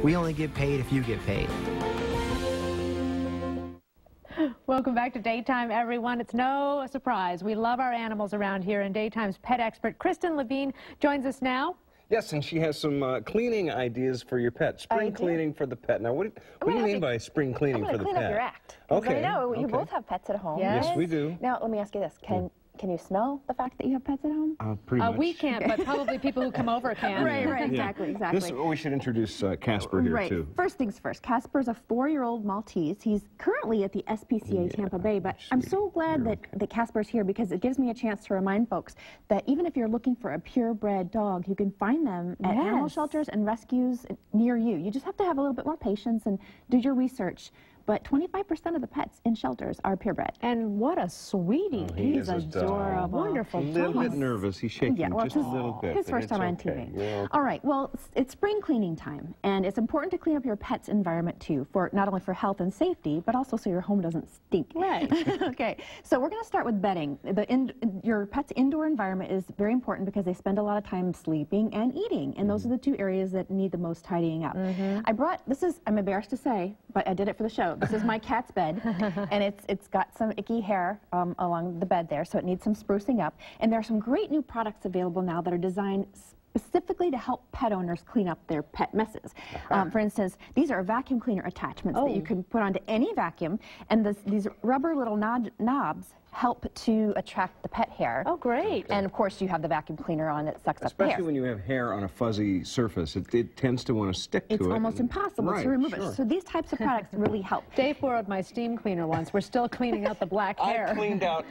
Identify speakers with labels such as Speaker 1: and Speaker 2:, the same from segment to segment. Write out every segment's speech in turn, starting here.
Speaker 1: We only get paid if you get paid.
Speaker 2: Welcome back to Daytime, everyone. It's no surprise. We love our animals around here, and Daytime's pet expert, Kristen Levine, joins us now.
Speaker 3: Yes, and she has some cleaning ideas for your pet. Spring cleaning for the pet. Now, what do you mean by spring cleaning for the pet?
Speaker 4: I'm going to clean up your act.
Speaker 3: Okay.
Speaker 4: I know you both have pets at home.
Speaker 3: Yes, we do.
Speaker 4: Now, let me ask you this. Can you smell the fact that you have pets at home?
Speaker 3: Pretty much.
Speaker 2: We can't, but probably people who come over can.
Speaker 4: Right, exactly.
Speaker 3: We should introduce Casper here, too.
Speaker 4: First things first, Casper's a 4-year-old Maltese. He's currently at the SPCA Tampa Bay, but I'm so glad that Casper's here because it gives me a chance to remind folks that even if you're looking for a purebred dog, you can find them at animal shelters and rescues near you. You just have to have a little bit more patience and do your research. But 25% of the pets in shelters are purebred.
Speaker 2: And what a sweetie.
Speaker 4: He's adorable.
Speaker 2: Wonderful.
Speaker 3: A little bit nervous. He's shaking just a little bit.
Speaker 4: His first time on TV. All right, well, it's spring cleaning time, and it's important to clean up your pet's environment, too, for not only for health and safety, but also so your home doesn't stink.
Speaker 2: Right.
Speaker 4: Okay, so we're going to start with bedding. Your pet's indoor environment is very important because they spend a lot of time sleeping and eating, and those are the two areas that need the most tidying up. I brought, I'm embarrassed to say, but I did it for the show. This is my cat's bed, and it's got some icky hair along the bed there, so it needs some sprucing up. And there are some great new products available now that are designed specifically to help pet owners clean up their pet messes. For instance, these are vacuum cleaner attachments that you can put onto any vacuum, and these rubber little knobs help to attract the pet hair.
Speaker 2: Oh, great.
Speaker 4: And of course, you have the vacuum cleaner on that sucks up the hair.
Speaker 3: Especially when you have hair on a fuzzy surface, it tends to want to stick to it.
Speaker 4: It's almost impossible to remove it. So these types of products really help.
Speaker 2: Dave borrowed my steam cleaner once. We're still cleaning out the black hair.
Speaker 3: I cleaned out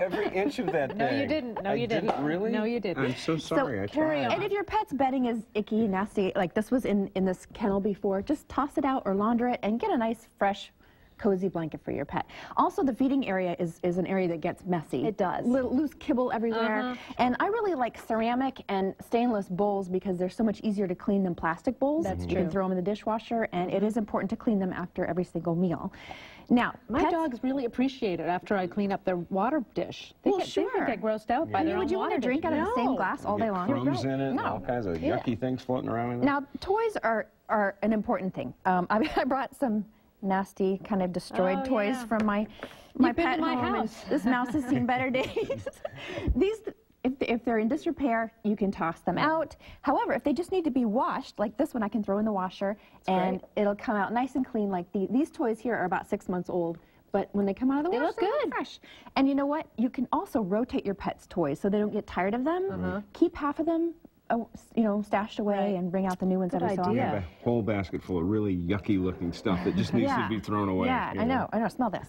Speaker 3: every inch of that thing.
Speaker 2: No, you didn't. No, you didn't.
Speaker 3: Really?
Speaker 2: No, you didn't.
Speaker 3: I'm so sorry. I tried.
Speaker 4: And if your pet's bedding is icky, nasty, like this was in this kennel before, just toss it out or launder it and get a nice, fresh, cozy blanket for your pet. Also, the feeding area is an area that gets messy.
Speaker 2: It does.
Speaker 4: Loose kibble everywhere. And I really like ceramic and stainless bowls because they're so much easier to clean than plastic bowls.
Speaker 2: That's
Speaker 4: true. You can throw them in the dishwasher, and it is important to clean them after every single meal. Now,
Speaker 2: my dogs really appreciate it after I clean up their water dish. They get grossed out by their own
Speaker 4: Would you want to drink out of the same glass all day long?
Speaker 3: Crumbs in it, and all kinds of yucky things floating around in there.
Speaker 4: Now, toys are an important thing. I brought some nasty, kind of destroyed toys from my pet home. And this mouse has seen better days. These, if they're in disrepair, you can toss them out. However, if they just need to be washed, like this one, I can throw in the washer, and it'll come out nice and clean. Like these toys here are about 6 months old. But when they come out of the washer,
Speaker 2: look good.
Speaker 4: Fresh. And you know what? You can also rotate your pet's toys so they don't get tired of them. Keep half of them stashed away and bring out the new ones every so often.
Speaker 3: You have a whole basket full of really yucky-looking stuff that just needs to be thrown away.
Speaker 4: Yeah, I know. Smell this.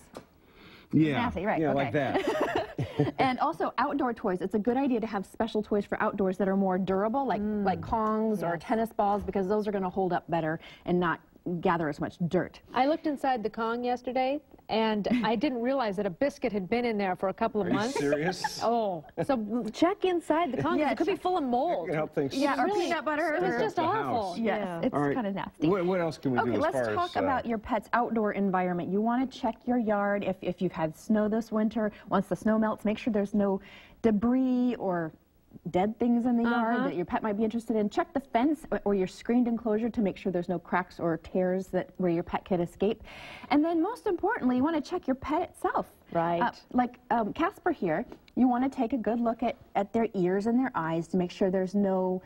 Speaker 3: Yeah,
Speaker 4: nasty, right?
Speaker 3: Yeah, like that.
Speaker 4: And also outdoor toys. It's a good idea to have special toys for outdoors that are more durable, like Kongs or tennis balls, because those are going to hold up better and not gather as much dirt.
Speaker 2: I looked inside the Kong yesterday, and I didn't realize that a biscuit had been in there for a couple of months.
Speaker 3: Are you serious?
Speaker 2: Oh, so check inside the Kong. It could be full of mold.
Speaker 3: It can help things.
Speaker 4: Yeah, or peanut butter.
Speaker 2: It was just awful.
Speaker 4: Yes, it's kind of nasty.
Speaker 3: What else can we do as far as...
Speaker 4: Okay, let's talk about your pet's outdoor environment. You want to check your yard. If you've had snow this winter, once the snow melts, make sure there's no debris or dead things in the yard that your pet might be interested in. Check the fence or your screened enclosure to make sure there's no cracks or tears where your pet could escape. And then most importantly, you want to check your pet itself.
Speaker 2: Right.
Speaker 4: Like Casper here, you want to take a good look at their ears and their eyes to make sure there's no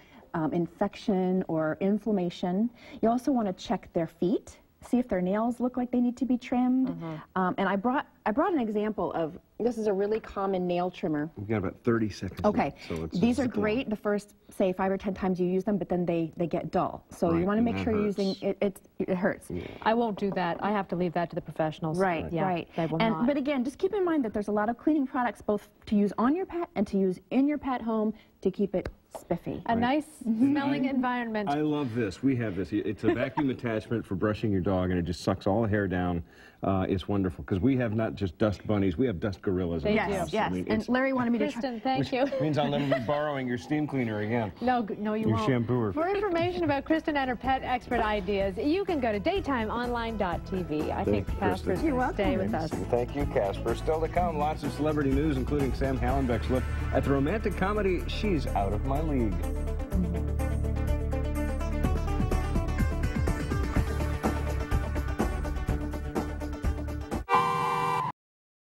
Speaker 4: infection or inflammation. You also want to check their feet, see if their nails look like they need to be trimmed. And I brought an example of, this is a really common nail trimmer.
Speaker 3: We've got about 30 seconds.
Speaker 4: Okay,
Speaker 3: so
Speaker 4: these are great the first, say, 5 or 10 times you use them, but then they get dull. So you want to make sure you're using, it hurts.
Speaker 2: I won't do that. I have to leave that to the professionals.
Speaker 4: Right.
Speaker 2: They will not.
Speaker 4: But again, just keep in mind that there's a lot of cleaning products both to use on your pet and to use in your pet home to keep it spiffy.
Speaker 2: A nice smelling environment.
Speaker 3: I love this. We have this. It's a vacuum attachment for brushing your dog, and it just sucks all the hair down. It's wonderful because we have not just dust bunnies, we have dust gorillas in the house.
Speaker 4: Yes,
Speaker 3: I mean,
Speaker 4: and Larry wanted me to
Speaker 2: Kristen, thank you.
Speaker 3: Means I'll never be borrowing your steam cleaner again.
Speaker 2: No, you won't.
Speaker 3: Your shampooer.
Speaker 2: For information about Kristen and her pet expert ideas, you can go to daytimeonline.tv. I think Casper's going to stay with us.
Speaker 3: Thank you, Casper. Still to come, lots of celebrity news, including Sam Hallenbeck's look at the romantic comedy She's Out of My League.